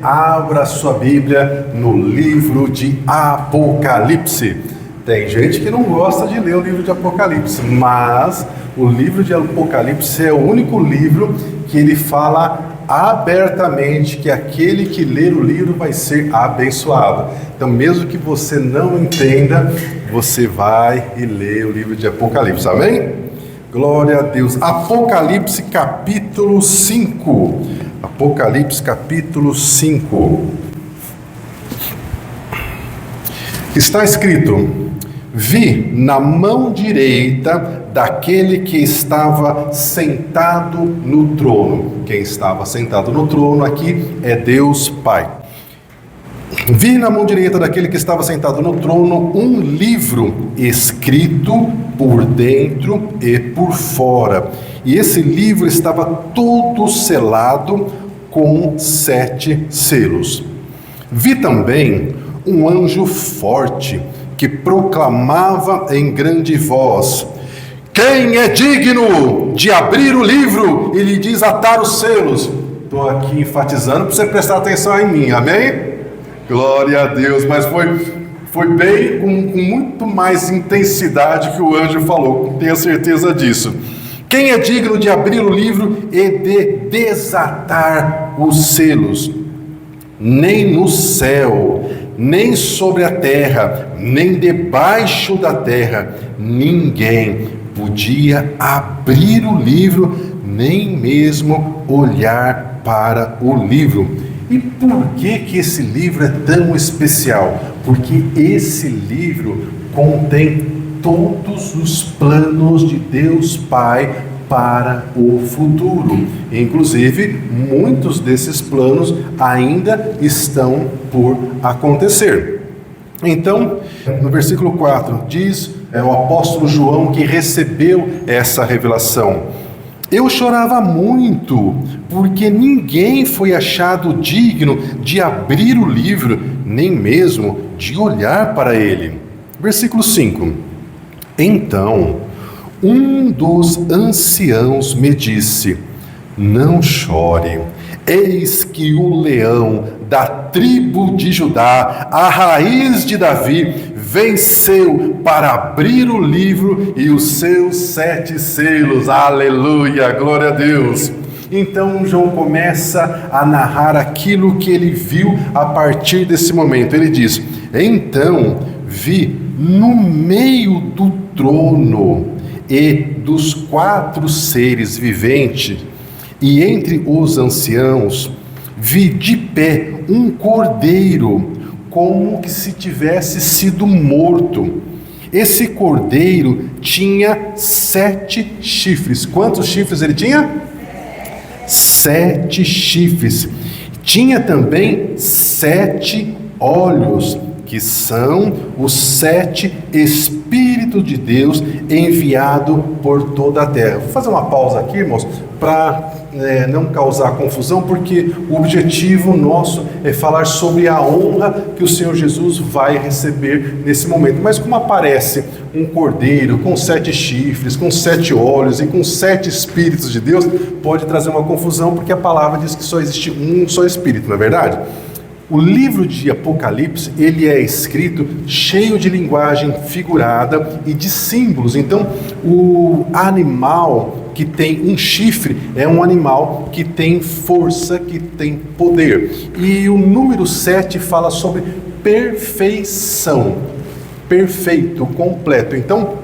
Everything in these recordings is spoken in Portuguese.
Abra sua Bíblia no livro de Apocalipse. Tem gente que não gosta de ler o livro de Apocalipse, mas o livro de Apocalipse é o único livro que ele fala abertamente que aquele que ler o livro vai ser abençoado. Então, mesmo que você não entenda, você vai e lê o livro de Apocalipse, amém? Glória a Deus. Apocalipse capítulo 5. Apocalipse capítulo 5. Está escrito: vi na mão direita daquele que estava sentado no trono. Quem estava sentado no trono aqui é Deus Pai. Vi na mão direita daquele que estava sentado no trono um livro escrito por dentro e por fora. E esse livro estava todo selado com 7 selos. Vi também um anjo forte que proclamava em grande voz: quem é digno de abrir o livro e lhe desatar os selos? Estou aqui enfatizando para você prestar atenção em mim, amém? Glória a Deus, mas foi bem com muito mais intensidade que o anjo falou, tenha certeza disso. Quem é digno de abrir o livro e de desatar os selos? Nem no céu, nem sobre a terra, nem debaixo da terra, ninguém podia abrir o livro, nem mesmo olhar para o livro. E por que esse livro é tão especial? Porque esse livro contém todos os planos de Deus Pai para o futuro. Inclusive, muitos desses planos ainda estão por acontecer. Então, no versículo 4, diz o apóstolo João que recebeu essa revelação: eu chorava muito, porque ninguém foi achado digno de abrir o livro, nem mesmo de olhar para ele. Versículo 5. Então, um dos anciãos me disse: não chore, eis que o leão da tribo de Judá, a raiz de Davi, venceu para abrir o livro e os seus 7 selos. Aleluia, glória a Deus. Então João começa a narrar aquilo que ele viu a partir desse momento. Ele diz: então vi no meio do trono e dos 4 seres viventes, e entre os anciãos, vi de pé um cordeiro, como que se tivesse sido morto. Esse cordeiro tinha 7 chifres. Quantos chifres ele tinha? 7 chifres. Tinha também 7 olhos, que são os 7 Espíritos de Deus enviados por toda a terra. Vou fazer uma pausa aqui, irmãos, para não causar confusão, porque o objetivo nosso é falar sobre a honra que o Senhor Jesus vai receber nesse momento. Mas como aparece um cordeiro com 7 chifres, com 7 olhos e com 7 Espíritos de Deus, pode trazer uma confusão, porque a palavra diz que só existe um só Espírito, não é verdade? O livro de Apocalipse, ele é escrito cheio de linguagem figurada e de símbolos. Então, o animal que tem um chifre é um animal que tem força, que tem poder. E o número 7 fala sobre perfeição, perfeito, completo. Então,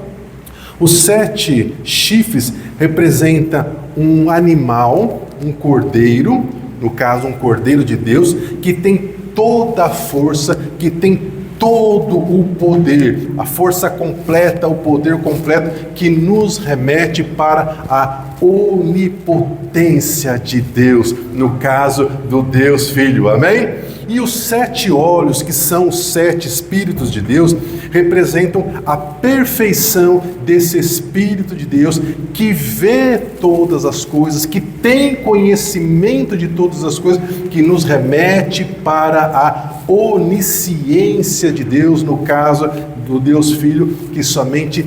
os 7 chifres representam um animal, um cordeiro, no caso um cordeiro de Deus, que tem toda a força, que tem todo o poder, a força completa, o poder completo, que nos remete para a onipotência de Deus, no caso do Deus Filho, amém? E os 7 olhos, que são os 7 Espíritos de Deus, representam a perfeição desse Espírito de Deus, que vê todas as coisas, que tem conhecimento de todas as coisas, que nos remete para a onisciência de Deus, no caso do Deus Filho, que somente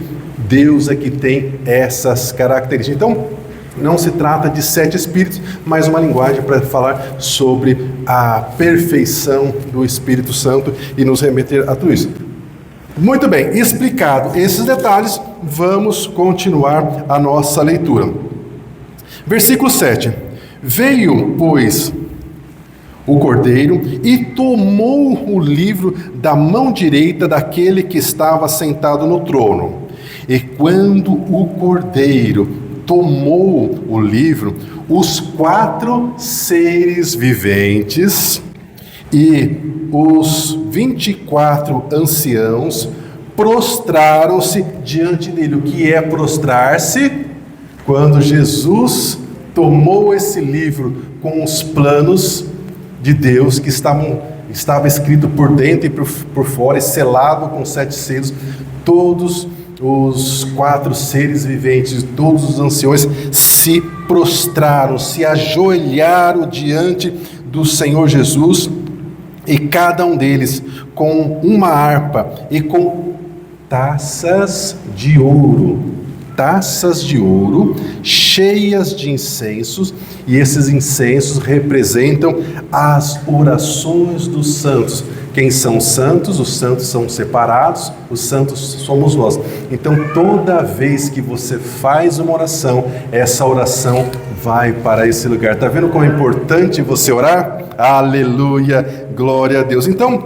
Deus é que tem essas características. Então, Não se trata de 7 espíritos, mas uma linguagem para falar sobre a perfeição do Espírito Santo e nos remeter a tudo isso. Muito bem, explicado esses detalhes, vamos continuar a nossa leitura. Versículo 7. Veio, pois, o Cordeiro e tomou o livro da mão direita daquele que estava sentado no trono. E quando o Cordeiro tomou o livro, os 4 seres viventes e os 24 anciãos prostraram-se diante dele. O que é prostrar-se? Quando Jesus tomou esse livro com os planos de Deus que estava escrito por dentro e por fora, e selado com 7 selos, todos os 4 seres viventes, todos os anciões se prostraram, se ajoelharam diante do Senhor Jesus, e cada um deles com uma harpa e com taças de ouro cheias de incensos, e esses incensos representam as orações dos santos. Quem são santos? Os santos são separados, os santos somos nós. Então, toda vez que você faz uma oração, essa oração vai para esse lugar. Está vendo como é importante você orar? Aleluia, glória a Deus. Então,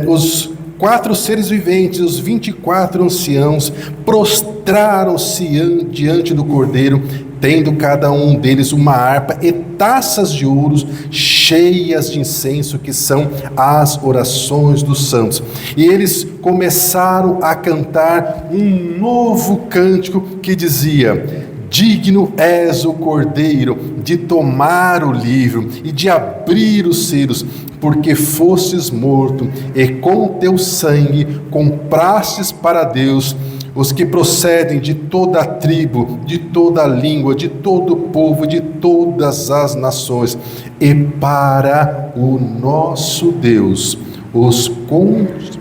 os 4 seres viventes, os 24 anciãos, prostraram-se diante do Cordeiro, tendo cada um deles uma harpa e taças de ouro cheias de incenso, que são as orações dos santos. E eles começaram a cantar um novo cântico que dizia: digno és o Cordeiro de tomar o livro e de abrir os selos, porque fostes morto e com teu sangue comprastes para Deus os que procedem de toda a tribo, de toda a língua, de todo o povo, de todas as nações, e para o nosso Deus os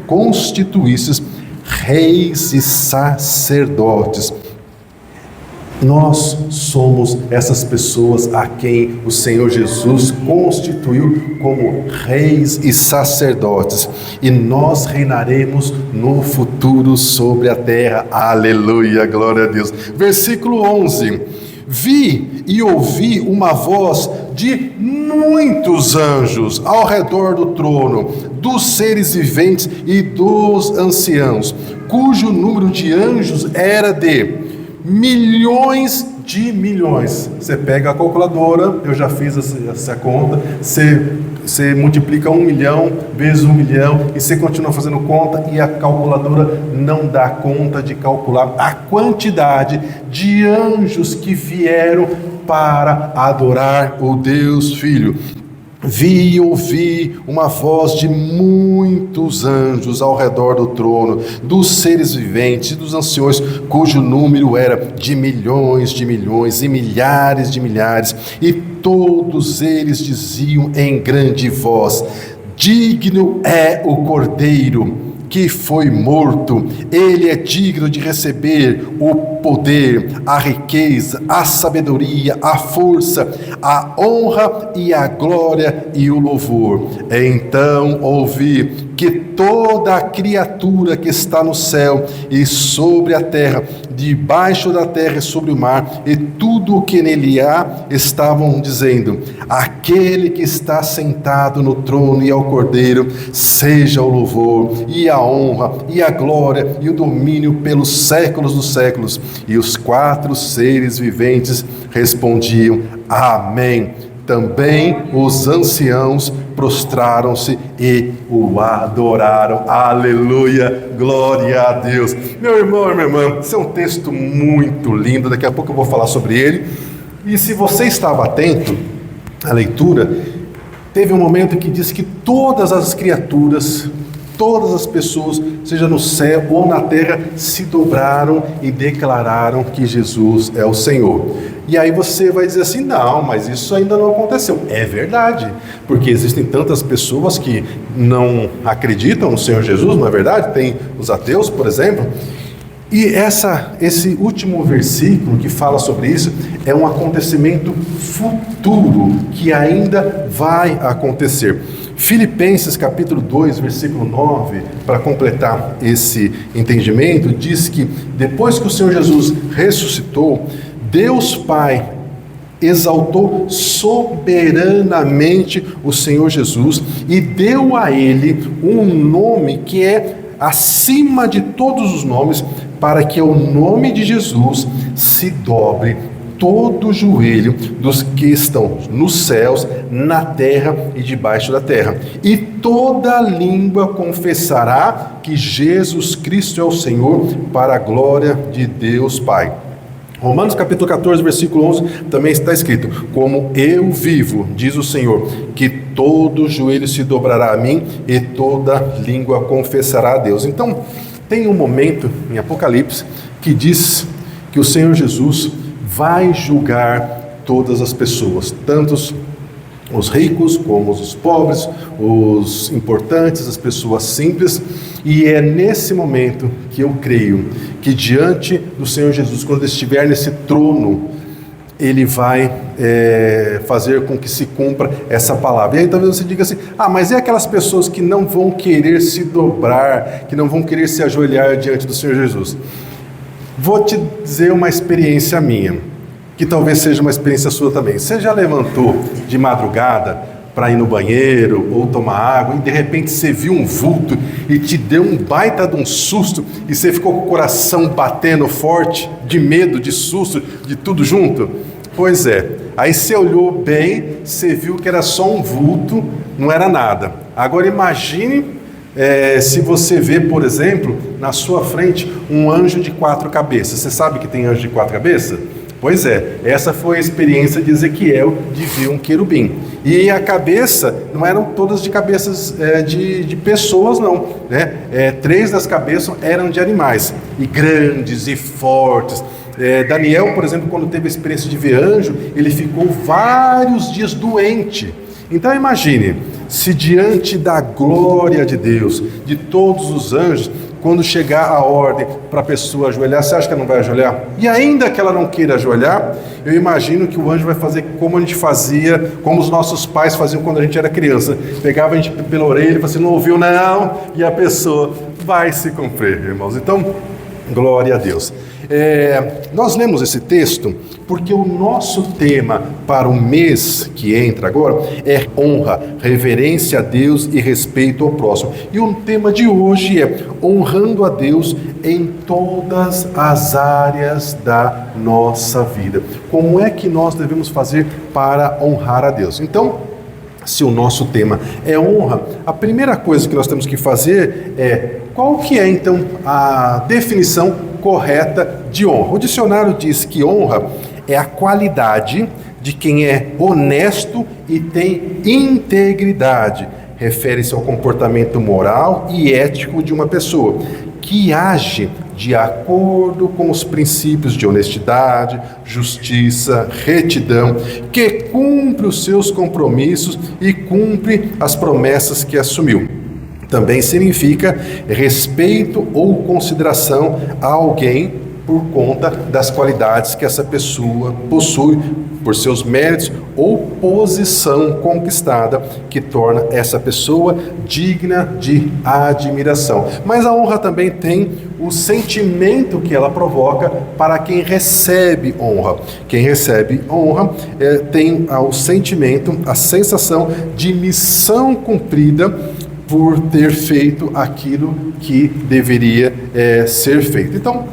constituístes reis e sacerdotes. Nós somos essas pessoas a quem o Senhor Jesus constituiu como reis e sacerdotes, e nós reinaremos no futuro sobre a terra. Aleluia, glória a Deus. Versículo 11: vi e ouvi uma voz de muitos anjos ao redor do trono, dos seres viventes e dos anciãos, cujo número de anjos era de milhões de milhões. Você pega a calculadora, eu já fiz essa conta, você multiplica 1 milhão vezes 1 milhão, e você continua fazendo conta, e a calculadora não dá conta de calcular a quantidade de anjos que vieram para adorar o Deus Filho. Vi e ouvi uma voz de muitos anjos ao redor do trono, dos seres viventes e dos anciões, cujo número era de milhões e milhares de milhares, e todos eles diziam em grande voz: digno é o Cordeiro que foi morto, ele é digno de receber o poder, a riqueza, a sabedoria, a força, a honra e a glória e o louvor. Então ouvi que toda a criatura que está no céu e sobre a terra, debaixo da terra e sobre o mar, e tudo o que nele há, estavam dizendo: aquele que está sentado no trono e ao Cordeiro, seja o louvor e a honra e a glória e o domínio pelos séculos dos séculos. E os 4 seres viventes respondiam: amém. Também os anciãos prostraram-se e o adoraram. Aleluia, glória a Deus. Meu irmão e minha irmã, esse é um texto muito lindo, daqui a pouco eu vou falar sobre ele. E se você estava atento à leitura, teve um momento que diz que todas as criaturas, todas as pessoas, seja no céu ou na terra, se dobraram e declararam que Jesus é o Senhor. E aí você vai dizer assim: não, mas isso ainda não aconteceu. É verdade, porque existem tantas pessoas que não acreditam no Senhor Jesus, não é verdade? Tem os ateus, por exemplo. E esse último versículo que fala sobre isso é um acontecimento futuro que ainda vai acontecer. Filipenses capítulo 2, versículo 9, para completar esse entendimento, diz que depois que o Senhor Jesus ressuscitou, Deus Pai exaltou soberanamente o Senhor Jesus e deu a ele um nome que é acima de todos os nomes, para que ao nome de Jesus se dobre todo o joelho dos que estão nos céus, na terra e debaixo da terra, e toda língua confessará que Jesus Cristo é o Senhor, para a glória de Deus Pai. Romanos capítulo 14, versículo 11, também está escrito: como eu vivo, diz o Senhor, que todo joelho se dobrará a mim e toda língua confessará a Deus. Então, tem um momento em Apocalipse que diz que o Senhor Jesus vai julgar todas as pessoas, tanto os ricos como os pobres, os importantes, as pessoas simples, e é nesse momento que eu creio que diante do Senhor Jesus, quando ele estiver nesse trono, ele vai fazer com que se cumpra essa palavra. E aí talvez você diga assim: mas e aquelas pessoas que não vão querer se dobrar, que não vão querer se ajoelhar diante do Senhor Jesus? Vou te dizer uma experiência minha, que talvez seja uma experiência sua também. Você já levantou de madrugada para ir no banheiro ou tomar água e de repente você viu um vulto e te deu um baita de um susto e você ficou com o coração batendo forte, de medo, de susto, de tudo junto? Pois é, aí você olhou bem, você viu que era só um vulto, não era nada. Agora imagine se você vê, por exemplo, na sua frente um anjo de 4 cabeças. Você sabe que tem anjo de 4 cabeças? Pois é, essa foi a experiência de Ezequiel de ver um querubim. E a cabeça, não eram todas de cabeças de pessoas, não, né? 3 das cabeças eram de animais, e grandes e fortes. Daniel, por exemplo, quando teve a experiência de ver anjo, ele ficou vários dias doente. Então imagine, se diante da glória de Deus, de todos os anjos, quando chegar a ordem para a pessoa ajoelhar, você acha que ela não vai ajoelhar? E ainda que ela não queira ajoelhar, eu imagino que o anjo vai fazer como a gente fazia, como os nossos pais faziam quando a gente era criança. Pegava a gente pela orelha e falava assim: não ouviu não? E a pessoa vai se cumprir, irmãos. Então, glória a Deus. Nós lemos esse texto porque o nosso tema para o mês que entra agora é honra, reverência a Deus e respeito ao próximo. E o tema de hoje é honrando a Deus em todas as áreas da nossa vida. Como é que nós devemos fazer para honrar a Deus? Então, se o nosso tema é honra, a primeira coisa que nós temos que fazer é: qual que é então a definição correta de honra? O dicionário diz que honra é a qualidade de quem é honesto e tem integridade. Refere-se ao comportamento moral e ético de uma pessoa que age de acordo com os princípios de honestidade, justiça, retidão, que cumpre os seus compromissos e cumpre as promessas que assumiu. Também significa respeito ou consideração a alguém por conta das qualidades que essa pessoa possui, por seus méritos ou posição conquistada, que torna essa pessoa digna de admiração. Mas a honra também tem o sentimento que ela provoca para quem recebe honra. Quem recebe honra tem o sentimento, a sensação de missão cumprida por ter feito aquilo que deveria ser feito. Então,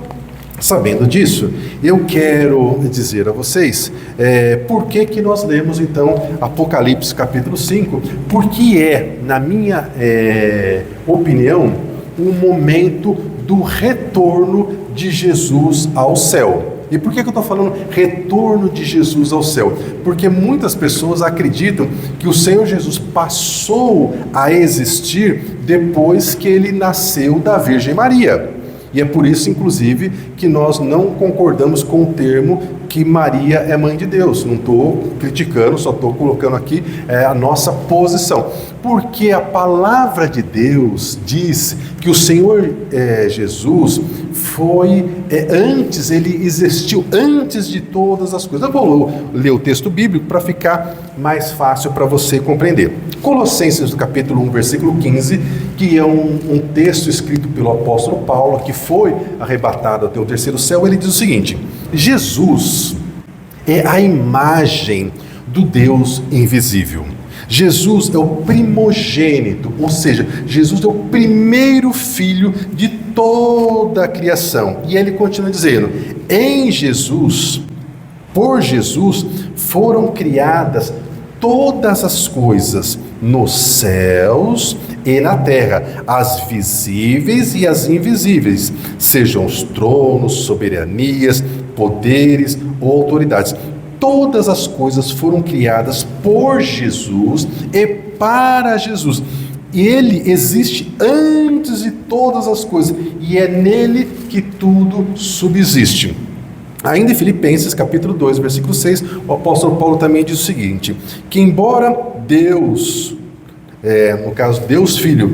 sabendo disso, eu quero dizer a vocês por que nós lemos então Apocalipse capítulo 5, porque na minha opinião, o momento do retorno de Jesus ao céu. E por que eu estou falando retorno de Jesus ao céu? Porque muitas pessoas acreditam que o Senhor Jesus passou a existir depois que ele nasceu da Virgem Maria. E é por isso, inclusive, que nós não concordamos com o termo que Maria é mãe de Deus. Não estou criticando, só estou colocando aqui a nossa posição. porque a palavra de Deus diz que o Senhor Jesus foi antes, ele existiu antes de todas as coisas. Eu vou ler o texto bíblico para ficar mais fácil para você compreender. Colossenses, do capítulo 1, versículo 15, que é um texto escrito pelo apóstolo Paulo, que foi arrebatado até o terceiro céu. Ele diz o seguinte: Jesus é a imagem do Deus invisível. Jesus é o primogênito, ou seja, Jesus é o primeiro filho de toda a criação. E ele continua dizendo: em Jesus, por Jesus, foram criadas todas as coisas nos céus e na terra, as visíveis e as invisíveis, sejam os tronos, soberanias, poderes ou autoridades. Todas as coisas foram criadas por Jesus e para Jesus. E ele existe antes de todas as coisas, e é nele que tudo subsiste. Ainda em Filipenses, capítulo 2, versículo 6, o apóstolo Paulo também diz o seguinte: que embora Deus, no caso Deus Filho,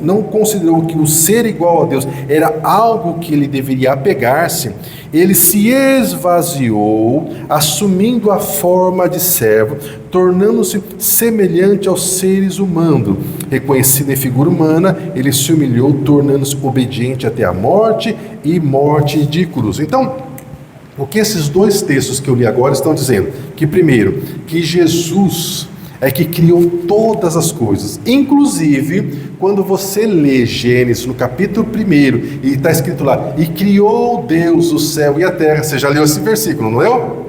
não considerou que o ser igual a Deus era algo que ele deveria apegar-se, ele se esvaziou, assumindo a forma de servo, tornando-se semelhante aos seres humanos. Reconhecido em figura humana, ele se humilhou, tornando-se obediente até a morte e morte de cruz. Então, o que esses dois textos que eu li agora estão dizendo? Que primeiro, que Jesus é que criou todas as coisas. Inclusive, quando você lê Gênesis no capítulo 1, e está escrito lá: e criou Deus o céu e a terra. Você já leu esse versículo, não leu?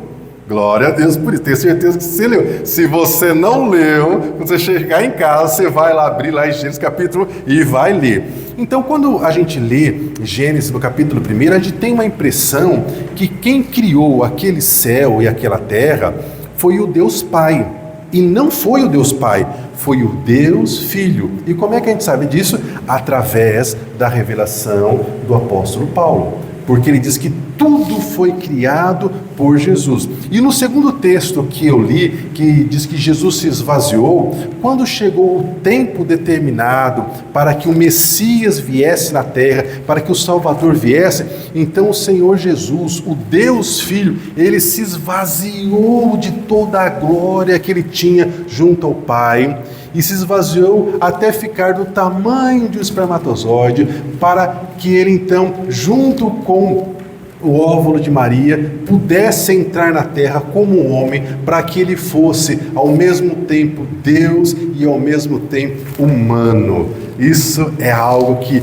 Glória a Deus por isso, tenho certeza que você leu. Se você não leu, quando você chegar em casa, você vai lá abrir lá em Gênesis capítulo e vai ler. Então, quando a gente lê Gênesis no capítulo 1, a gente tem uma impressão que quem criou aquele céu e aquela terra foi o Deus Pai. E não foi o Deus Pai, foi o Deus Filho. E como é que a gente sabe disso? Através da revelação do apóstolo Paulo. Porque ele diz que tudo foi criado por Jesus. E no segundo texto que eu li, que diz que Jesus se esvaziou, quando chegou o tempo determinado para que o Messias viesse na terra, para que o Salvador viesse, então o Senhor Jesus, o Deus Filho, ele se esvaziou de toda a glória que ele tinha junto ao Pai, e se esvaziou até ficar do tamanho de um espermatozoide, para que ele então, junto com o óvulo de Maria, pudesse entrar na terra como um homem, para que ele fosse ao mesmo tempo Deus e ao mesmo tempo humano. Isso é algo que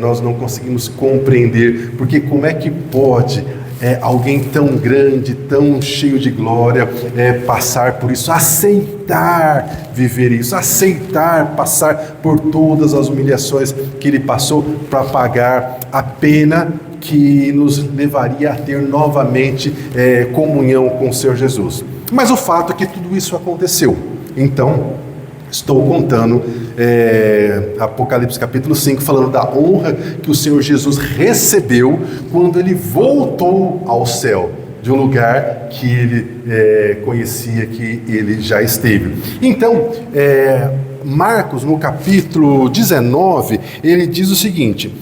nós não conseguimos compreender, porque como é que pode alguém tão grande, tão cheio de glória, passar por isso, aceitar viver isso, aceitar passar por todas as humilhações que ele passou para pagar a pena que nos levaria a ter novamente comunhão com o Senhor Jesus. Mas o fato é que tudo isso aconteceu. Então, estou contando Apocalipse capítulo 5, falando da honra que o Senhor Jesus recebeu quando ele voltou ao céu, de um lugar que ele conhecia, que ele já esteve. Então, Marcos, no capítulo 19, ele diz o seguinte: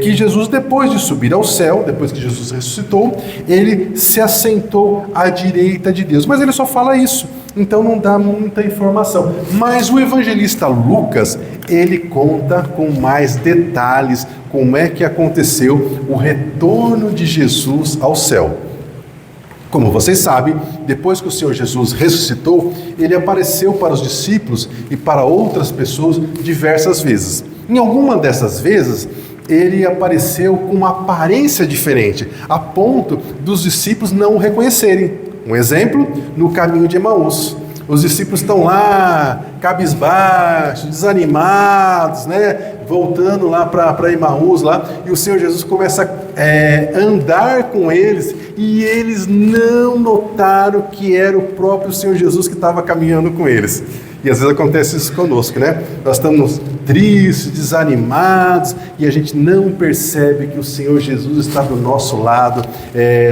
que Jesus, depois de subir ao céu, depois que Jesus ressuscitou, ele se assentou à direita de Deus. Mas ele só fala isso, então não dá muita informação. Mas o evangelista Lucas, ele conta com mais detalhes como é que aconteceu o retorno de Jesus ao céu. Como vocês sabem, depois que o Senhor Jesus ressuscitou, ele apareceu para os discípulos e para outras pessoas diversas vezes. Em alguma dessas vezes, ele apareceu com uma aparência diferente, a ponto dos discípulos não o reconhecerem. Um exemplo, no caminho de Emaús. Os discípulos estão lá, cabisbaixos, desanimados, voltando lá para Emaús, lá, e o Senhor Jesus começa a andar com eles, e eles não notaram que era o próprio Senhor Jesus que estava caminhando com eles. E às vezes acontece isso conosco, Nós estamos tristes, desanimados, e a gente não percebe que o Senhor Jesus está do nosso lado,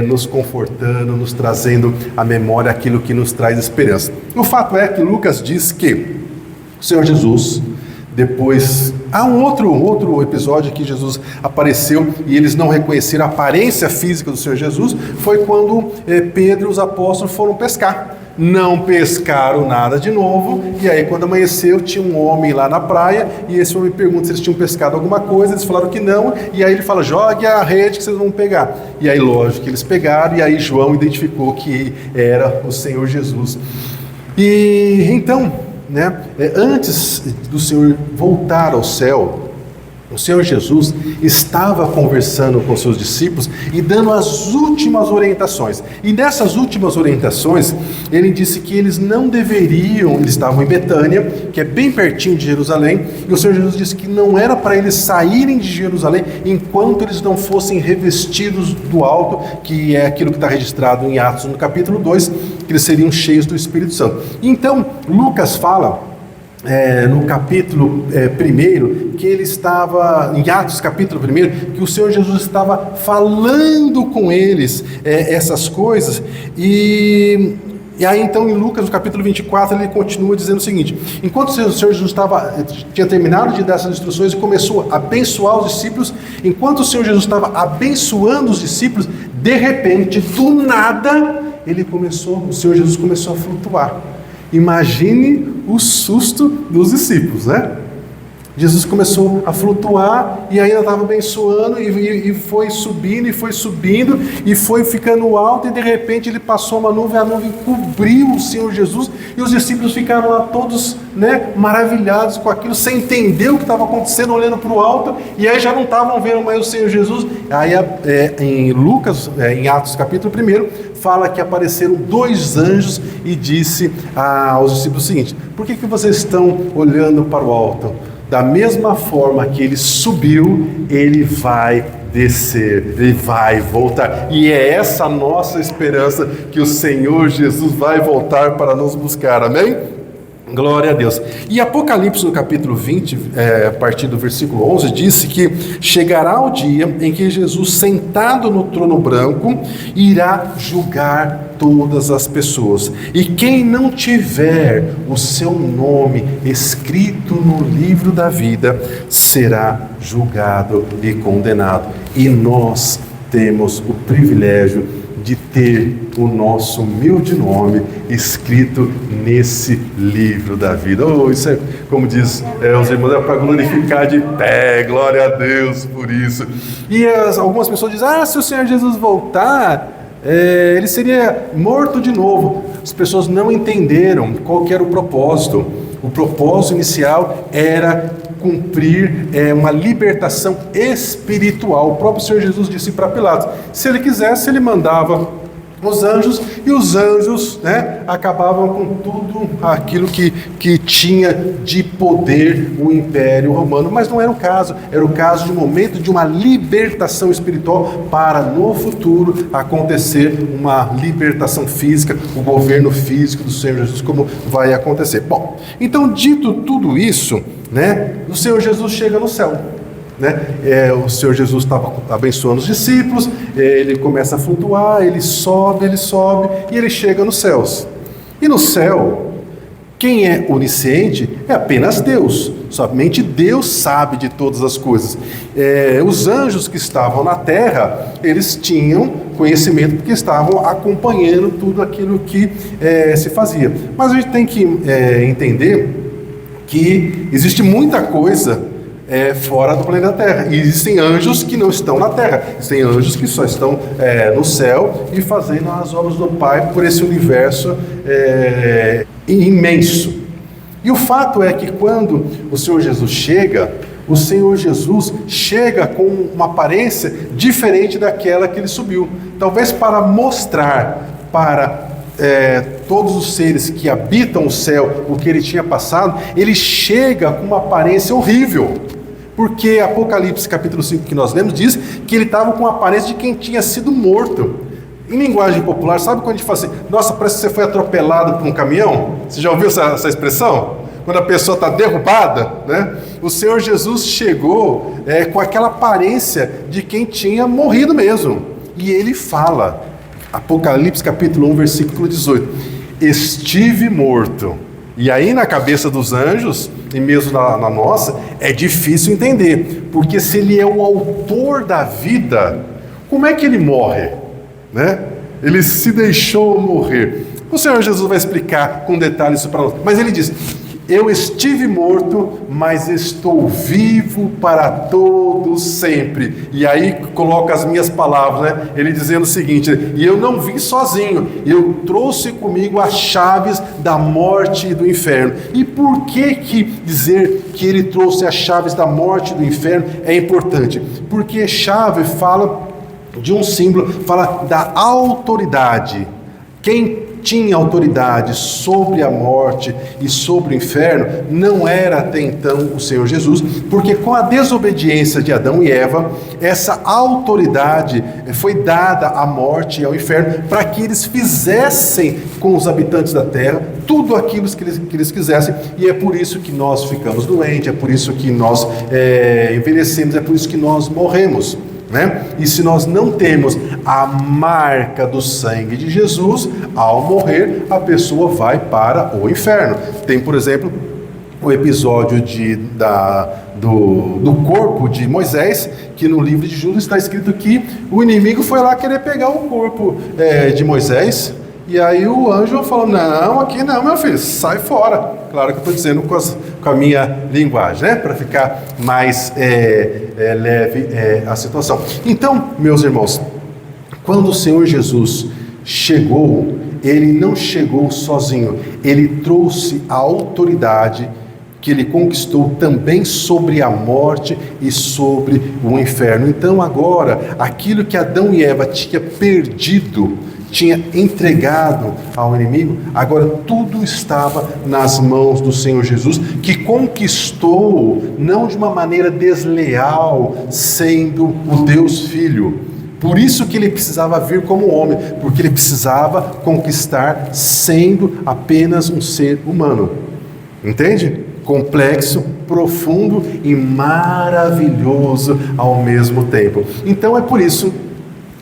nos confortando, nos trazendo à memória aquilo que nos traz esperança. O fato é que Lucas diz que O Senhor Jesus, depois... Há um outro episódio que Jesus apareceu e eles não reconheceram a aparência física do Senhor Jesus, foi quando Pedro e os apóstolos foram pescar. Não pescaram nada de novo, e aí quando amanheceu tinha um homem lá na praia, e esse homem pergunta se eles tinham pescado alguma coisa, eles falaram que não, e aí ele fala, jogue a rede que vocês vão pegar. E aí lógico que eles pegaram, e aí João identificou que era o Senhor Jesus. E então, antes do Senhor voltar ao céu, o Senhor Jesus estava conversando com seus discípulos e dando as últimas orientações. E nessas últimas orientações, ele disse que eles não deveriam, eles estavam em Betânia, que é bem pertinho de Jerusalém, e o Senhor Jesus disse que não era para eles saírem de Jerusalém enquanto eles não fossem revestidos do alto, que é aquilo que está registrado em Atos no capítulo 2, que eles seriam cheios do Espírito Santo. Então, Lucas fala... no capítulo 1, que ele estava, em Atos capítulo 1, que o Senhor Jesus estava falando com eles essas coisas, e aí então em Lucas, no capítulo 24, ele continua dizendo o seguinte: enquanto o Senhor Jesus tinha terminado de dar essas instruções e começou a abençoar os discípulos, enquanto o Senhor Jesus estava abençoando os discípulos, de repente, do nada, o Senhor Jesus começou a flutuar. Imagine o susto dos discípulos, Jesus começou a flutuar e ainda estava abençoando e foi subindo e foi ficando alto, e de repente ele passou uma nuvem, a nuvem cobriu o Senhor Jesus e os discípulos ficaram lá todos maravilhados com aquilo, sem entender o que estava acontecendo, olhando para o alto, e aí já não estavam vendo mais o Senhor Jesus. Aí em Lucas, em Atos capítulo 1, fala que apareceram 2 anjos e disse aos discípulos o seguinte: por que vocês estão olhando para o alto? Da mesma forma que ele subiu, ele vai descer, ele vai voltar. E é essa a nossa esperança, que o Senhor Jesus vai voltar para nos buscar, amém? Glória a Deus. E Apocalipse no capítulo 20, a partir do versículo 11, disse que chegará o dia em que Jesus, sentado no trono branco, irá julgar todas as pessoas. E quem não tiver o seu nome escrito no livro da vida, será julgado e condenado. E nós temos o privilégio de ter o nosso humilde nome escrito nesse livro da vida. Isso é, como diz os irmãos, é para glorificar de pé, glória a Deus por isso. E algumas pessoas dizem, se o Senhor Jesus voltar, ele seria morto de novo. As pessoas não entenderam qual que era o propósito. O propósito inicial era cumprir uma libertação espiritual. O próprio Senhor Jesus disse para Pilatos, se ele quisesse, ele mandava os anjos, e os anjos acabavam com tudo aquilo que tinha de poder o Império Romano, mas não era o caso. Era o caso de um momento de uma libertação espiritual, para no futuro acontecer uma libertação física, o governo físico do Senhor Jesus, como vai acontecer. Bom, então, dito tudo isso, o Senhor Jesus chega no céu. O Senhor Jesus estava abençoando os discípulos, ele começa a flutuar, ele sobe e ele chega nos céus. E no céu, quem é onisciente é apenas Deus. Somente Deus sabe de todas as coisas. Os anjos que estavam na terra, eles tinham conhecimento porque estavam acompanhando tudo aquilo que se fazia. Mas a gente tem que entender que existe muita coisa fora do planeta Terra. E existem anjos que não estão na Terra. Existem anjos que só estão no céu e fazendo as obras do Pai por esse universo imenso. E o fato é que quando o Senhor Jesus chega, o Senhor Jesus chega com uma aparência diferente daquela que ele subiu. Talvez para mostrar para todos os seres que habitam o céu o que ele tinha passado, ele chega com uma aparência horrível. Porque Apocalipse capítulo 5 que nós lemos diz que ele estava com a aparência de quem tinha sido morto. Em linguagem popular, sabe quando a gente fala assim, nossa, parece que você foi atropelado por um caminhão? Você já ouviu essa expressão? Quando a pessoa está derrubada, O Senhor Jesus chegou com aquela aparência de quem tinha morrido mesmo. E ele fala, Apocalipse capítulo 1, versículo 18, estive morto, E aí na cabeça dos anjos, e mesmo na nossa, é difícil entender, porque se ele é o autor da vida, como é que ele morre? Né? Ele se deixou morrer. O Senhor Jesus vai explicar com detalhes isso para nós. Mas ele diz: eu estive morto, mas estou vivo para todo sempre. E aí coloca as minhas palavras, né? Ele dizendo o seguinte: e eu não vim sozinho, eu trouxe comigo as chaves da morte e do inferno. E por que dizer que ele trouxe as chaves da morte e do inferno é importante? Porque chave fala de um símbolo, fala da autoridade. Quem tinha autoridade sobre a morte e sobre o inferno não era até então o Senhor Jesus, porque com a desobediência de Adão e Eva, essa autoridade foi dada à morte e ao inferno para que eles fizessem com os habitantes da terra tudo aquilo que eles quisessem, e é por isso que nós ficamos doentes, é por isso que nós envelhecemos, é por isso que nós morremos. Né? E se nós não temos a marca do sangue de Jesus, ao morrer a pessoa vai para o inferno. Tem, por exemplo, o episódio do corpo de Moisés, que no livro de Judas está escrito que o inimigo foi lá querer pegar o corpo de Moisés, e aí o anjo falou: não, aqui não, meu filho, sai fora. Claro que eu estou dizendo com a minha linguagem, né? Para ficar mais leve a situação. Então, meus irmãos, quando o Senhor Jesus chegou, ele não chegou sozinho, ele trouxe a autoridade que ele conquistou também sobre a morte e sobre o inferno. Então agora, aquilo que Adão e Eva tinham perdido, tinha entregado ao inimigo, agora tudo estava nas mãos do Senhor Jesus, que conquistou, não de uma maneira desleal, sendo o Deus Filho. Por isso que ele precisava vir como homem, porque ele precisava conquistar sendo apenas um ser humano. Entende? Complexo, profundo e maravilhoso ao mesmo tempo. Então é por isso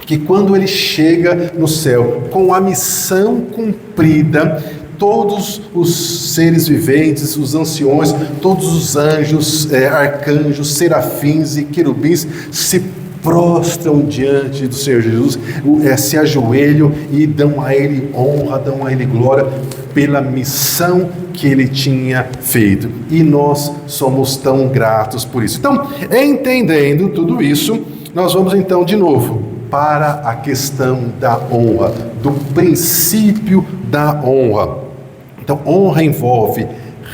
que quando ele chega no céu com a missão cumprida, todos os seres viventes, os anciões, todos os anjos, arcanjos, serafins e querubins se prostram diante do Senhor Jesus, se ajoelham e dão a ele honra, dão a ele glória pela missão que ele tinha feito. E nós somos tão gratos por isso. Então, entendendo tudo isso, nós vamos então de novo para a questão da honra, do princípio da honra. Então, honra envolve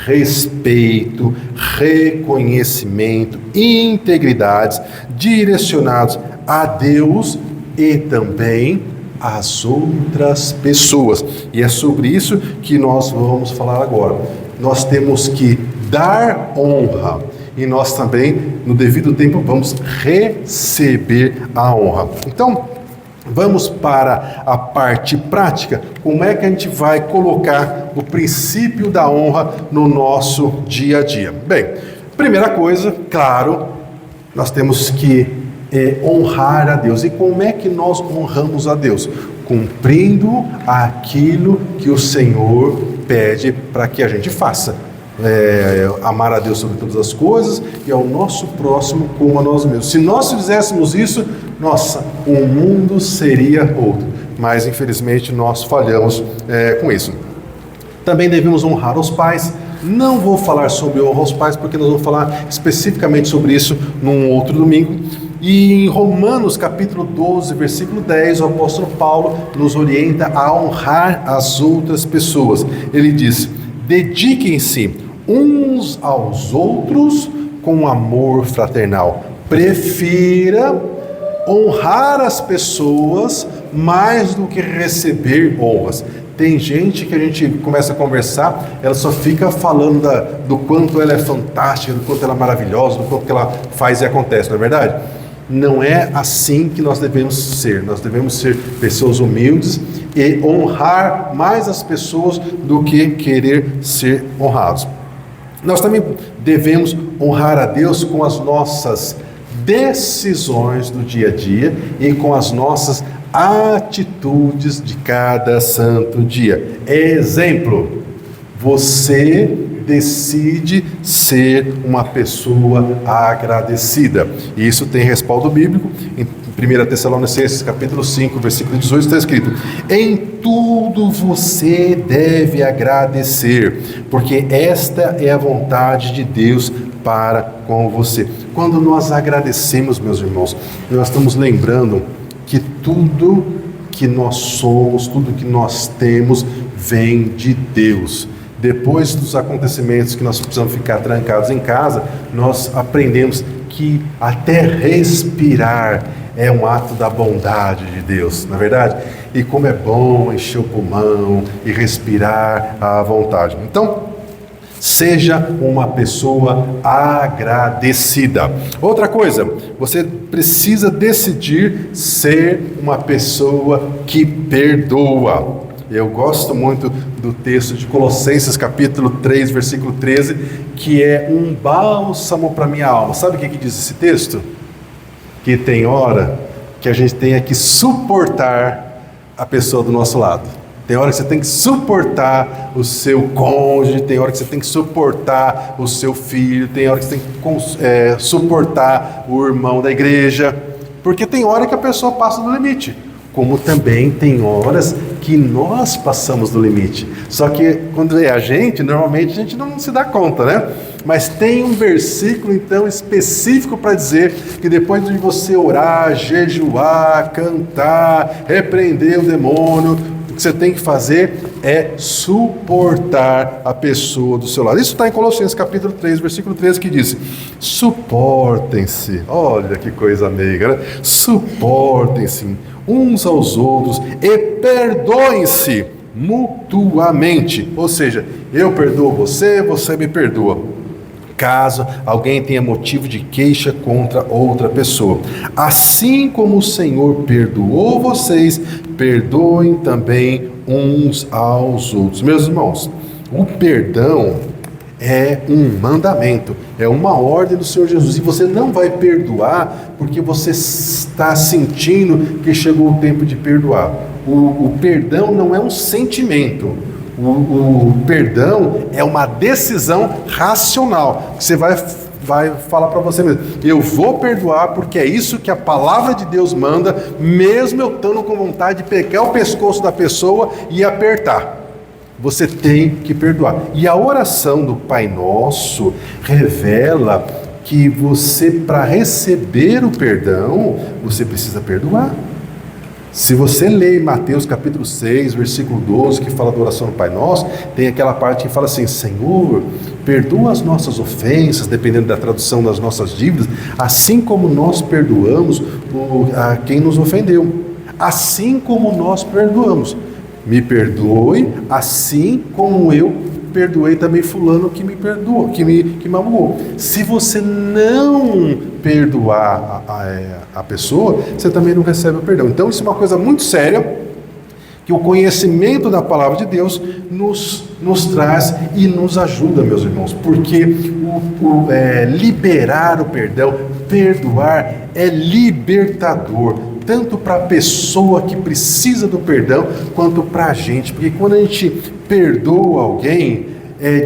respeito, reconhecimento, integridades direcionados a Deus e também às outras pessoas. E é sobre isso que nós vamos falar agora. Nós temos que dar honra e nós também, no devido tempo, vamos receber a honra. Então, vamos para a parte prática. Como é que a gente vai colocar o princípio da honra no nosso dia a dia? Bem, primeira coisa, claro, nós temos que honrar a Deus. E como é que nós honramos a Deus? Cumprindo aquilo que o Senhor pede para que a gente faça. Amar a Deus sobre todas as coisas e ao nosso próximo como a nós mesmos. Se nós fizéssemos isso, nossa, o mundo seria outro. Mas infelizmente nós falhamos com isso. Também devemos honrar os pais. Não vou falar sobre honra aos pais, porque nós vamos falar especificamente sobre isso num outro domingo. E em Romanos capítulo 12, versículo 10, o apóstolo Paulo nos orienta a honrar as outras pessoas. Ele diz: dediquem-se uns aos outros com amor fraternal. Prefira honrar as pessoas mais do que receber honras. Tem gente que a gente começa a conversar, ela só fica falando do quanto ela é fantástica, do quanto ela é maravilhosa, do quanto que ela faz e acontece, não é verdade? Não é assim que nós devemos ser. Nós devemos ser pessoas humildes e honrar mais as pessoas do que querer ser honrados. Nós também devemos honrar a Deus com as nossas decisões do dia a dia e com as nossas atitudes de cada santo dia. Exemplo: Você decide ser uma pessoa agradecida. E isso tem respaldo bíblico. Em 1 Tessalonicenses, capítulo 5, versículo 18, está escrito: em tudo você deve agradecer, porque esta é a vontade de Deus para com você. Quando nós agradecemos, meus irmãos, nós estamos lembrando que tudo que nós somos, tudo que nós temos, vem de Deus. Depois dos acontecimentos que nós precisamos ficar trancados em casa, nós aprendemos que até respirar é um ato da bondade de Deus, não é verdade? E como é bom encher o pulmão e respirar à vontade. Então, seja uma pessoa agradecida. Outra coisa, você precisa decidir ser uma pessoa que perdoa. Eu gosto muito do texto de Colossenses, capítulo 3, versículo 13, que é um bálsamo para a minha alma. Sabe o que diz esse texto? Que tem hora que a gente tem que suportar a pessoa do nosso lado. Tem hora que você tem que suportar o seu cônjuge, tem hora que você tem que suportar o seu filho, tem hora que você tem que suportar o irmão da igreja, porque tem hora que a pessoa passa do limite, como também tem horas que nós passamos do limite. Só que quando é a gente, normalmente a gente não se dá conta, né? Mas tem um versículo então específico para dizer que depois de você orar, jejuar, cantar, repreender o demônio, o que você tem que fazer é suportar a pessoa do seu lado. Isso está em Colossenses capítulo 3, versículo 13, que diz: suportem-se. Olha que coisa meiga, né? Suportem-se uns aos outros e perdoem-se mutuamente. Ou seja, eu perdoo você, você me perdoa, caso alguém tenha motivo de queixa contra outra pessoa. Assim como o Senhor perdoou vocês, perdoem também uns aos outros. Meus irmãos, o perdão é um mandamento, é uma ordem do Senhor Jesus, e você não vai perdoar porque você está sentindo que chegou o tempo de perdoar. O perdão não é um sentimento. O perdão é uma decisão racional. Você vai falar para você mesmo: eu vou perdoar porque é isso que a palavra de Deus manda, mesmo eu estando com vontade de pegar o pescoço da pessoa e apertar. Você tem que perdoar. E a oração do Pai Nosso revela que você, para receber o perdão, você precisa perdoar. Se você lê Mateus capítulo 6, versículo 12, que fala da oração do Pai Nosso, tem aquela parte que fala assim: Senhor, perdoa as nossas ofensas, dependendo da tradução das nossas dívidas, assim como nós perdoamos a quem nos ofendeu. Assim como nós perdoamos. Me perdoe, assim como eu perdoei também fulano que me perdoou, que me magoou. Se você não perdoar a pessoa, você também não recebe o perdão. Então isso é uma coisa muito séria, que o conhecimento da palavra de Deus nos traz e nos ajuda, meus irmãos, porque liberar o perdão, perdoar, é libertador, tanto para a pessoa que precisa do perdão, quanto para a gente, porque quando a gente perdoa alguém,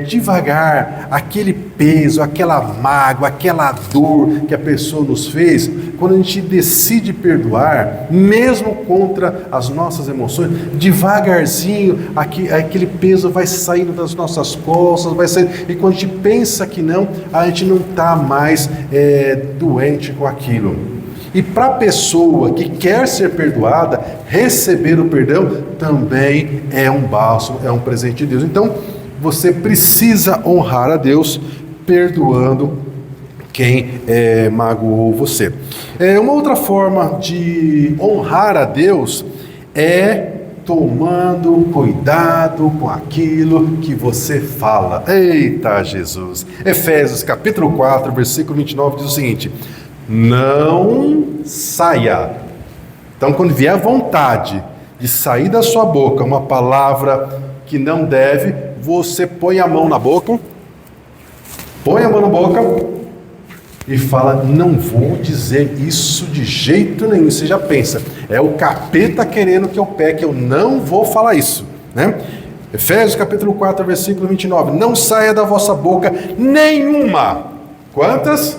devagar, aquele peso, aquela mágoa, aquela dor que a pessoa nos fez, quando a gente decide perdoar, mesmo contra as nossas emoções, devagarzinho, aquele peso vai saindo das nossas costas, vai saindo, e quando a gente pensa que não, a gente não está mais doente com aquilo. E para a pessoa que quer ser perdoada, receber o perdão também é um bálsamo, é um presente de Deus. Então, você precisa honrar a Deus perdoando quem magoou você. Uma outra forma de honrar a Deus é tomando cuidado com aquilo que você fala. Eita Jesus! Efésios capítulo 4, versículo 29 diz o seguinte: não saia. Então, quando vier a vontade de sair da sua boca uma palavra que não deve, você põe a mão na boca, e fala: não vou dizer isso de jeito nenhum. Você já pensa, é o capeta querendo que eu peque, eu não vou falar isso, né? Efésios capítulo 4, versículo 29. Não saia da vossa boca nenhuma. Quantas?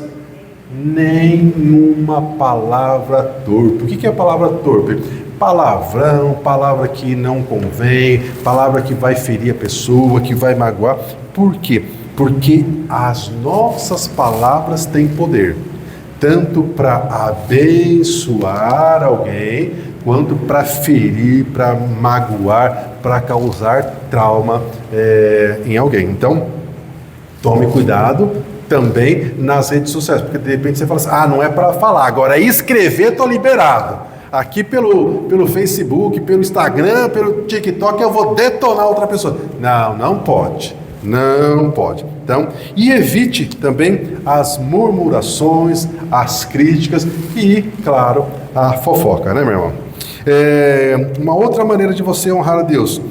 Nenhuma palavra torpe. O que é a palavra torpe? Palavrão, palavra que não convém, palavra que vai ferir a pessoa, que vai magoar. Por quê? Porque as nossas palavras têm poder, tanto para abençoar alguém, quanto para ferir, para magoar, para causar trauma em alguém. Então, tome cuidado também nas redes sociais, porque de repente você fala assim, não é para falar, agora escrever estou liberado. Aqui pelo Facebook, pelo Instagram, pelo TikTok eu vou detonar outra pessoa. Não pode. Não pode. Então, e evite também as murmurações, as críticas e, claro, a fofoca, né, meu irmão? Uma outra maneira de você honrar a Deus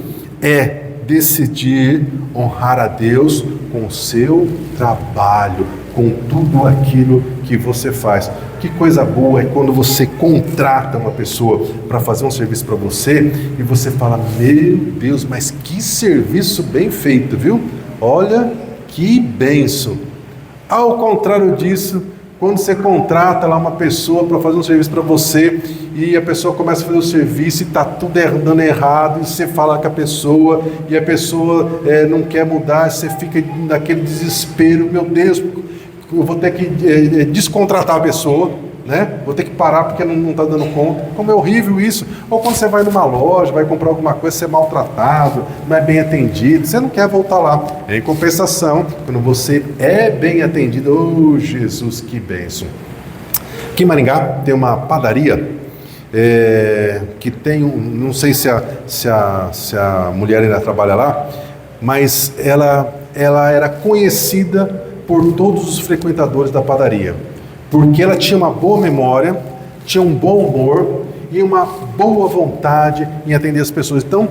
é decidir honrar a Deus com o seu trabalho, com tudo aquilo que você faz. Que coisa boa é quando você contrata uma pessoa para fazer um serviço para você e você fala, meu Deus, mas que serviço bem feito, viu? Olha que bênção. Ao contrário disso, quando você contrata lá uma pessoa para fazer um serviço para você e a pessoa começa a fazer o serviço e está tudo dando errado e você fala com a pessoa e a pessoa não quer mudar, você fica naquele desespero, meu Deus, eu vou ter que descontratar a pessoa, né? Vou ter que parar porque não está dando conta. Como é horrível isso. Ou quando você vai numa loja, vai comprar alguma coisa, você é maltratado, não é bem atendido, você não quer voltar lá. Em compensação, quando você é bem atendido, oh Jesus, que bênção. Aqui em Maringá tem uma padaria que tem, não sei se a mulher ainda trabalha lá, mas ela era conhecida por todos os frequentadores da padaria, porque ela tinha uma boa memória, tinha um bom humor e uma boa vontade em atender as pessoas. Então,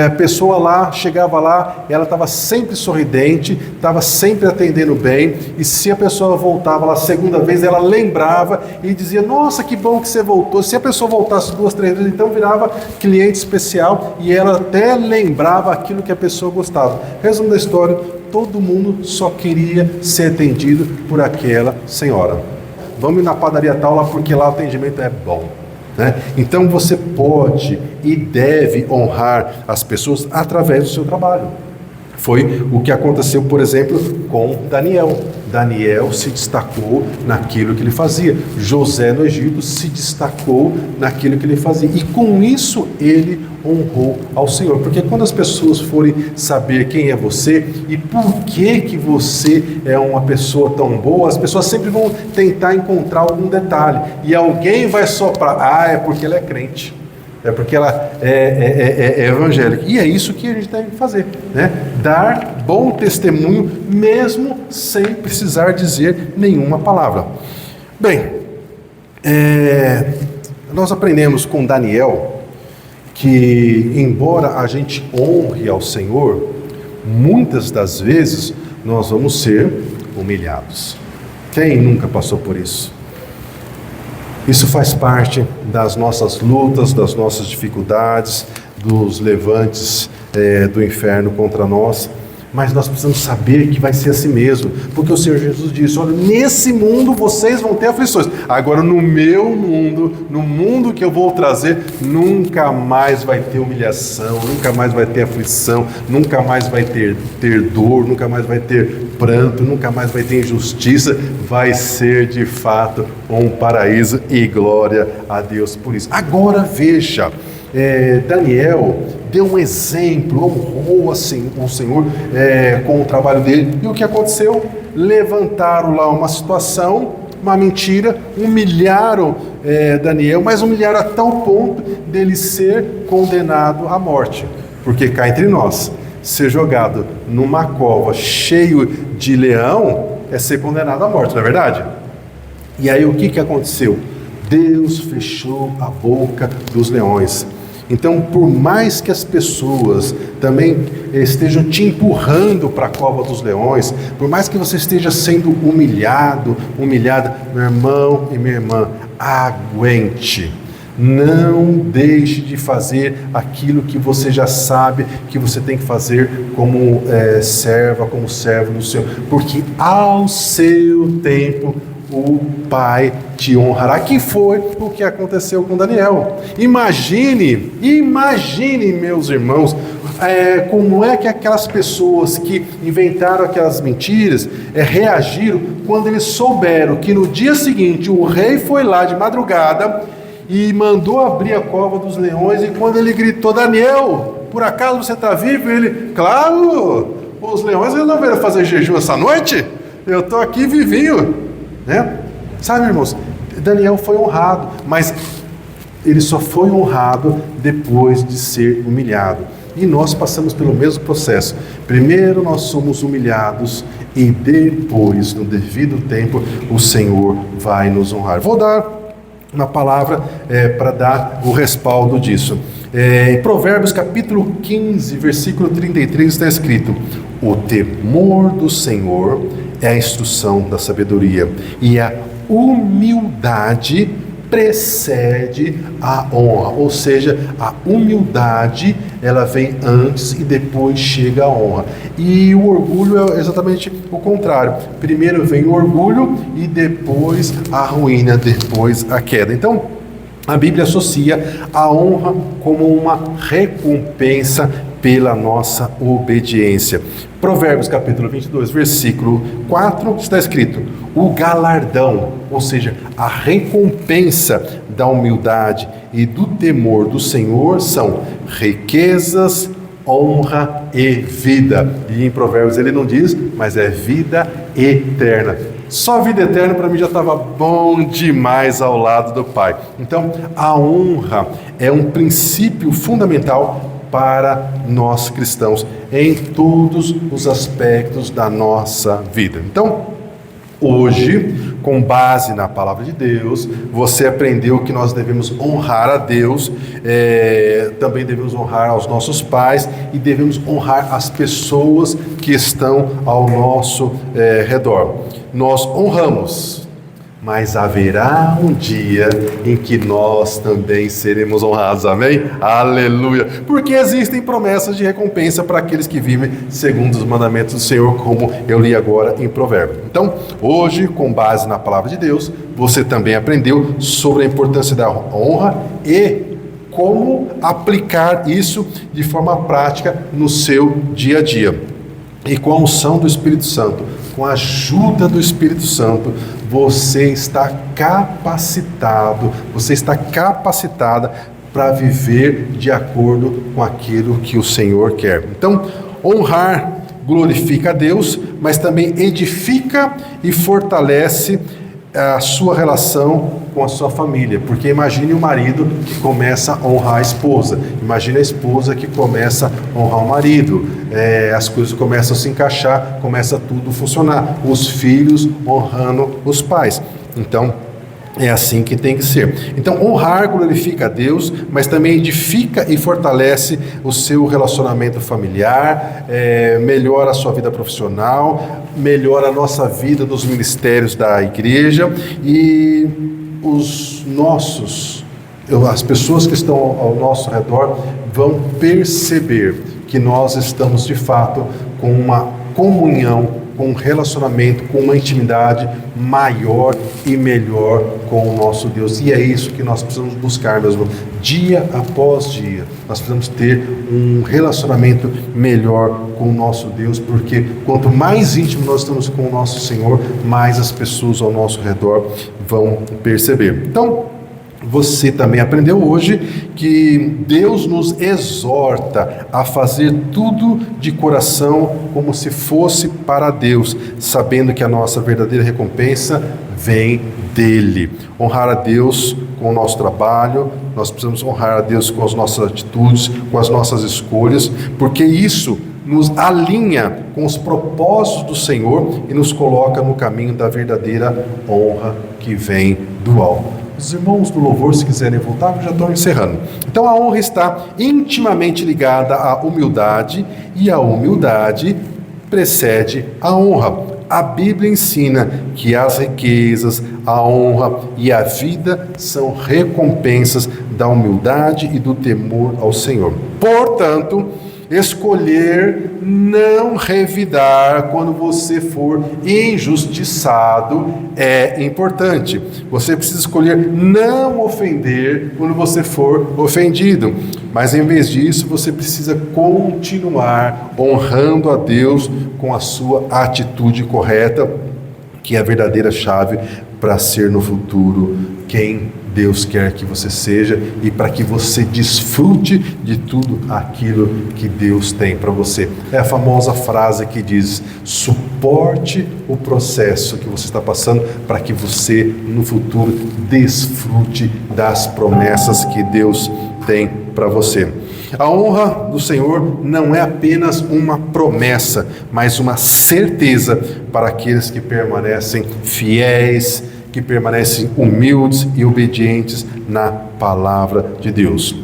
a pessoa lá, chegava lá, ela estava sempre sorridente, estava sempre atendendo bem, e se a pessoa voltava lá a segunda vez, ela lembrava e dizia, nossa, que bom que você voltou. Se a pessoa voltasse 2, 3 vezes, então virava cliente especial, e ela até lembrava aquilo que a pessoa gostava. Resumo da história, todo mundo só queria ser atendido por aquela senhora. Vamos ir na padaria tal lá, porque lá o atendimento é bom, né? Então você pode e deve honrar as pessoas através do seu trabalho. Foi o que aconteceu, por exemplo, com Daniel. Daniel se destacou naquilo que ele fazia. José no Egito se destacou naquilo que ele fazia. E com isso ele honrou ao Senhor. Porque quando as pessoas forem saber quem é você e por que você é uma pessoa tão boa, as pessoas sempre vão tentar encontrar algum detalhe. E alguém vai soprar, é porque ela é crente. É porque ela é evangélica. E é isso que a gente deve fazer, né? Dar bom testemunho, mesmo sem precisar dizer nenhuma palavra. Bem, nós aprendemos com Daniel que, embora a gente honre ao Senhor, muitas das vezes nós vamos ser humilhados. Quem nunca passou por isso? Isso faz parte das nossas lutas, das nossas dificuldades, dos levantes do inferno contra nós. Mas nós precisamos saber que vai ser assim mesmo, porque o Senhor Jesus disse, olha, nesse mundo vocês vão ter aflições. Agora no meu mundo, no mundo que eu vou trazer, nunca mais vai ter humilhação, nunca mais vai ter aflição, nunca mais vai ter dor, nunca mais vai ter pranto, nunca mais vai ter injustiça. Vai ser de fato um paraíso e glória a Deus por isso. Agora veja, Daniel deu um exemplo, honrou assim o Senhor com o trabalho dele. E o que aconteceu? Levantaram lá uma situação, uma mentira, humilharam Daniel, mas humilharam a tal ponto dele ser condenado à morte. Porque cá entre nós, ser jogado numa cova cheio de leão é ser condenado à morte, não é verdade? E aí o que aconteceu? Deus fechou a boca dos leões. Então, por mais que as pessoas também estejam te empurrando para a cova dos leões, por mais que você esteja sendo humilhada, meu irmão e minha irmã, aguente. Não deixe de fazer aquilo que você já sabe que você tem que fazer como serva, como servo do Senhor, porque ao seu tempo o Pai te honrará, que foi o que aconteceu com Daniel. Imagine, meus irmãos, como é que aquelas pessoas que inventaram aquelas mentiras reagiram quando eles souberam que no dia seguinte o rei foi lá de madrugada e mandou abrir a cova dos leões, e quando ele gritou: Daniel, por acaso você está vivo? Ele: claro, os leões resolveram fazer jejum essa noite, eu estou aqui vivinho, né? Sabe, irmãos, Daniel foi honrado, mas ele só foi honrado depois de ser humilhado. E nós passamos pelo mesmo processo. Primeiro nós somos humilhados e depois, no devido tempo, o Senhor vai nos honrar. Vou dar uma palavra para dar o respaldo disso. Em Provérbios capítulo 15, versículo 33 está escrito: o temor do Senhor é a instrução da sabedoria, e a humildade precede a honra. Ou seja, a humildade ela vem antes e depois chega a honra. E o orgulho é exatamente o contrário. Primeiro vem o orgulho e depois a ruína, depois a queda. Então, a Bíblia associa a honra como uma recompensa pela nossa obediência. Provérbios capítulo 22, versículo 4, está escrito: o galardão, ou seja, a recompensa da humildade e do temor do Senhor são riquezas, honra e vida. E em Provérbios ele não diz, mas é vida eterna. Só vida eterna para mim já estava bom demais ao lado do Pai. Então, a honra é um princípio fundamental para nós cristãos em todos os aspectos da nossa vida. Então, hoje, com base na palavra de Deus, você aprendeu que nós devemos honrar a Deus, também devemos honrar aos nossos pais e devemos honrar as pessoas que estão ao nosso redor. Nós honramos, mas haverá um dia em que nós também seremos honrados, amém? Aleluia! Porque existem promessas de recompensa para aqueles que vivem segundo os mandamentos do Senhor, como eu li agora em Provérbios. Então, hoje, com base na palavra de Deus, você também aprendeu sobre a importância da honra e como aplicar isso de forma prática no seu dia a dia. E com a unção do Espírito Santo, com a ajuda do Espírito Santo, você está capacitado, você está capacitada para viver de acordo com aquilo que o Senhor quer. Então, honrar glorifica a Deus, mas também edifica e fortalece a sua relação com a sua família, porque imagine o marido que começa a honrar a esposa, imagine a esposa que começa a honrar o marido, as coisas começam a se encaixar, começa tudo a funcionar, os filhos honrando os pais. Então, é assim que tem que ser. Então, honrar glorifica a Deus, mas também edifica e fortalece o seu relacionamento familiar, melhora a sua vida profissional, melhora a nossa vida nos ministérios da igreja, e as pessoas que estão ao nosso redor vão perceber que nós estamos de fato com uma comunhão, com um relacionamento, com uma intimidade maior e melhor com o nosso Deus. E é isso que nós precisamos buscar, meus irmãos. Dia após dia, nós precisamos ter um relacionamento melhor com o nosso Deus, porque quanto mais íntimo nós estamos com o nosso Senhor, mais as pessoas ao nosso redor vão perceber. Então, você também aprendeu hoje que Deus nos exorta a fazer tudo de coração como se fosse para Deus, sabendo que a nossa verdadeira recompensa vem dele. Honrar a Deus com o nosso trabalho, nós precisamos honrar a Deus com as nossas atitudes, com as nossas escolhas, porque isso nos alinha com os propósitos do Senhor e nos coloca no caminho da verdadeira honra que vem do alto. Os irmãos do louvor, se quiserem voltar, eu já estou encerrando. Então, a honra está intimamente ligada à humildade, e a humildade precede a honra. A Bíblia ensina que as riquezas, a honra e a vida são recompensas da humildade e do temor ao Senhor. Portanto, escolher não revidar quando você for injustiçado é importante. Você precisa escolher não ofender quando você for ofendido. Mas em vez disso, você precisa continuar honrando a Deus com a sua atitude correta, que é a verdadeira chave para ser no futuro quem Deus quer que você seja e para que você desfrute de tudo aquilo que Deus tem para você. É a famosa frase que diz: suporte o processo que você está passando para que você no futuro desfrute das promessas que Deus tem para você. A honra do Senhor não é apenas uma promessa, mas uma certeza para aqueles que permanecem fiéis, que permanecem humildes e obedientes na palavra de Deus.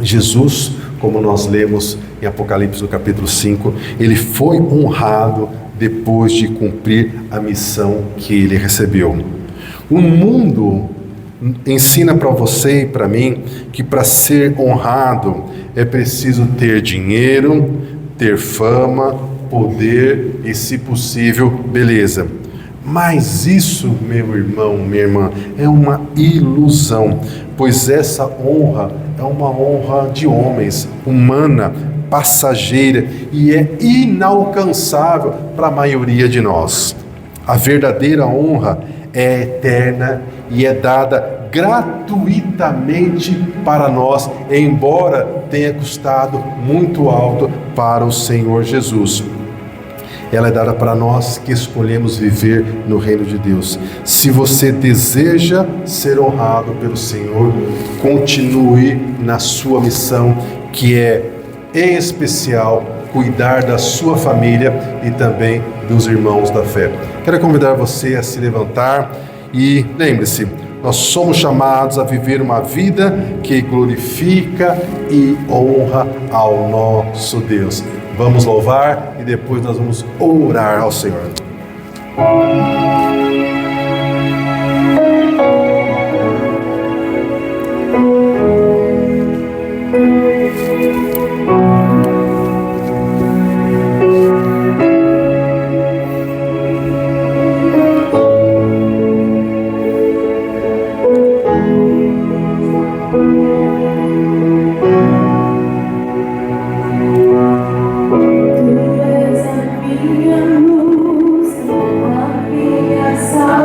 Jesus, como nós lemos em Apocalipse no capítulo 5, ele foi honrado depois de cumprir a missão que ele recebeu. O mundo ensina para você e para mim que para ser honrado é preciso ter dinheiro, ter fama, poder e, se possível, beleza. Mas isso, meu irmão, minha irmã, é uma ilusão, pois essa honra é uma honra de homens, humana, passageira e é inalcançável para a maioria de nós. A verdadeira honra é eterna e é dada gratuitamente para nós, embora tenha custado muito alto para o Senhor Jesus. Ela é dada para nós que escolhemos viver no reino de Deus. Se você deseja ser honrado pelo Senhor, continue na sua missão, que é, em especial, cuidar da sua família e também dos irmãos da fé. Quero convidar você a se levantar e lembre-se, nós somos chamados a viver uma vida que glorifica e honra ao nosso Deus. Vamos louvar e depois nós vamos orar ao Senhor. Tu és a minha luz, a minha salvação.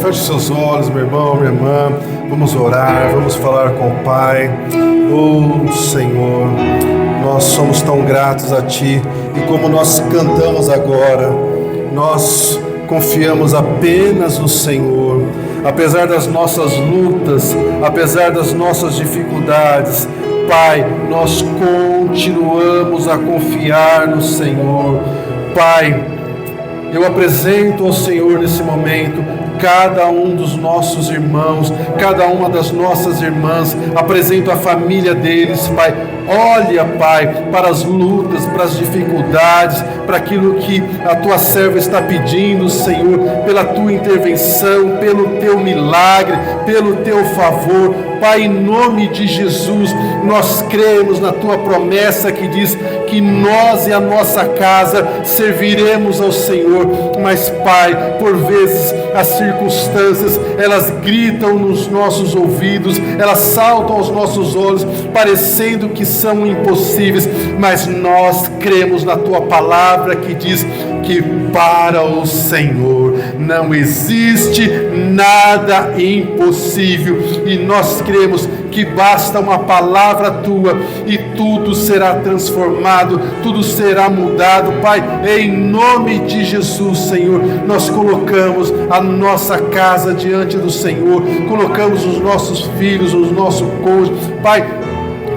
Feche seus olhos, meu irmão, minha irmã. Vamos orar, vamos falar com o Pai. Oh, Senhor, nós somos tão gratos a Ti. E como nós cantamos agora, nós confiamos apenas no Senhor. Apesar das nossas lutas, apesar das nossas dificuldades, Pai, nós continuamos a confiar no Senhor. Pai, eu apresento ao Senhor nesse momento cada um dos nossos irmãos, cada uma das nossas irmãs, apresento a família deles, Pai. Olha, Pai, para as lutas, para as dificuldades, para aquilo que a Tua serva está pedindo, Senhor, pela Tua intervenção, pelo Teu milagre, pelo Teu favor. Pai, em nome de Jesus, nós cremos na Tua promessa que diz que nós e a nossa casa serviremos ao Senhor. Mas, Pai, por vezes as circunstâncias, elas gritam nos nossos ouvidos, elas saltam aos nossos olhos, parecendo que são impossíveis, mas nós cremos na Tua palavra que diz que para o Senhor não existe nada impossível, e nós cremos que basta uma palavra Tua e tudo será transformado, tudo será mudado. Pai, em nome de Jesus, Senhor, nós colocamos a nossa casa diante do Senhor, colocamos os nossos filhos, o nosso cônjuge, Pai,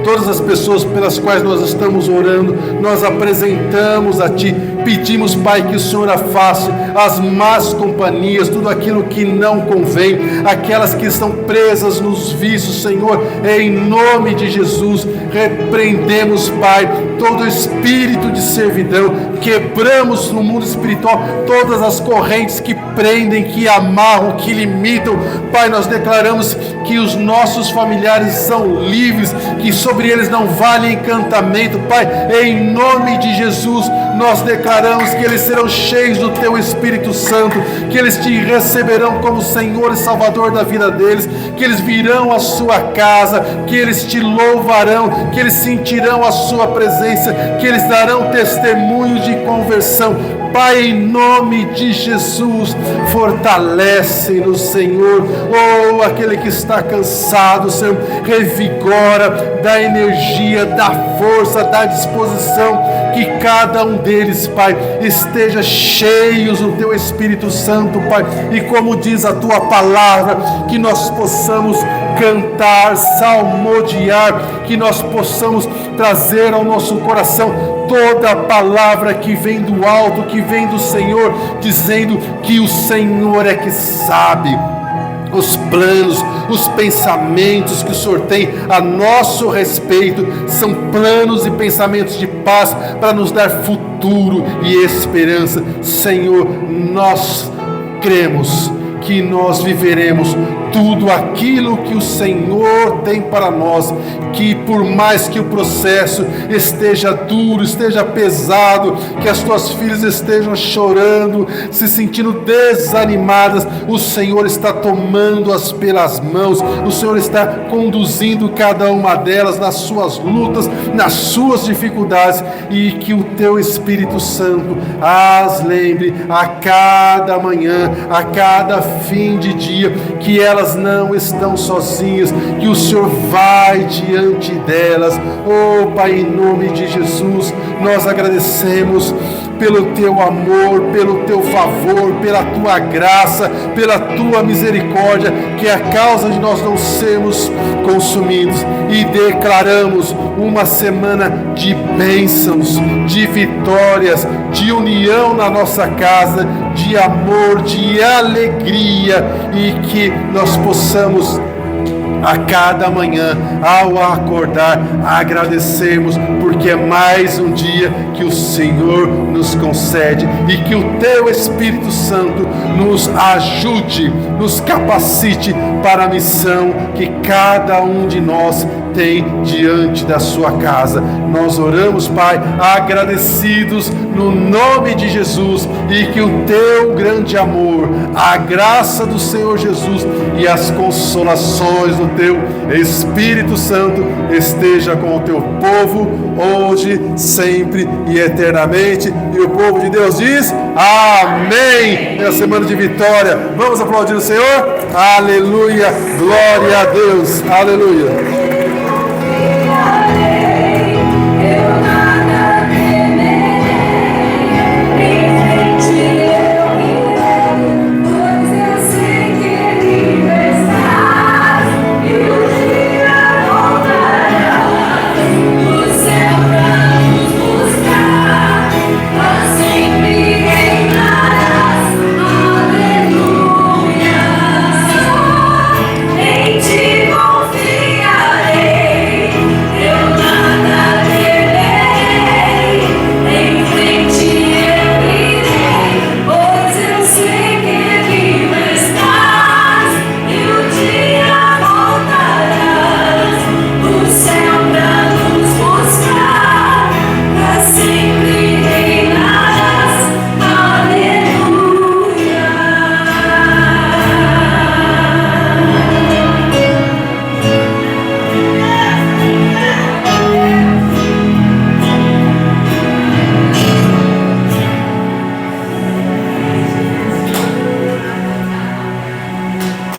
todas as pessoas pelas quais nós estamos orando, nós apresentamos a Ti, pedimos, Pai, que o Senhor afaste as más companhias, tudo aquilo que não convém, aquelas que estão presas nos vícios, Senhor, em nome de Jesus, repreendemos, Pai, todo espírito de servidão, quebramos no mundo espiritual todas as correntes que prendem, que amarram, que limitam. Pai, nós declaramos que os nossos familiares são livres, que sobre eles não vale encantamento. Pai, em nome de Jesus, nós declaramos que eles serão cheios do Teu Espírito Santo, que eles Te receberão como Senhor e Salvador da vida deles, que eles virão à Sua casa, que eles Te louvarão, que eles sentirão a Sua presença, que eles darão testemunho de conversão. Pai, em nome de Jesus, fortalece-nos, Senhor. Oh, aquele que está cansado, Senhor, revigora, dá energia, dá força, dá disposição, que cada um deles, Pai, esteja cheios do Teu Espírito Santo, Pai, e como diz a Tua palavra, que nós possamos cantar, salmodiar, que nós possamos trazer ao nosso coração toda a palavra que vem do alto, que vem do Senhor, dizendo que o Senhor é que sabe os planos, os pensamentos que o Senhor tem a nosso respeito, são planos e pensamentos de paz para nos dar futuro e esperança. Senhor, nós cremos que nós viveremos tudo aquilo que o Senhor tem para nós, que por mais que o processo esteja duro, esteja pesado, que as Tuas filhas estejam chorando, se sentindo desanimadas, o Senhor está tomando-as pelas mãos, o Senhor está conduzindo cada uma delas nas suas lutas, nas suas dificuldades, e que o Teu Espírito Santo as lembre a cada manhã, a cada fim de dia, que elas não estão sozinhas, que o Senhor vai diante delas. Oh, Pai, em nome de Jesus, nós agradecemos pelo Teu amor, pelo Teu favor, pela Tua graça, pela Tua misericórdia, que é a causa de nós não sermos consumidos, e declaramos uma semana de bênçãos, de vitórias, de união na nossa casa, de amor, de alegria, e que nós possamos a cada manhã, ao acordar, agradecermos, porque é mais um dia que o Senhor nos concede, e que o Teu Espírito Santo nos ajude, nos capacite para a missão que cada um de nós tem diante da sua casa. Nós oramos, Pai, agradecidos no nome de Jesus, e que o Teu grande amor, a graça do Senhor Jesus e as consolações do teu. Espírito Santo, esteja com o teu povo, hoje, sempre e eternamente. E o povo de Deus diz: amém. É a semana de vitória. Vamos aplaudir o Senhor? Aleluia, glória a Deus, aleluia.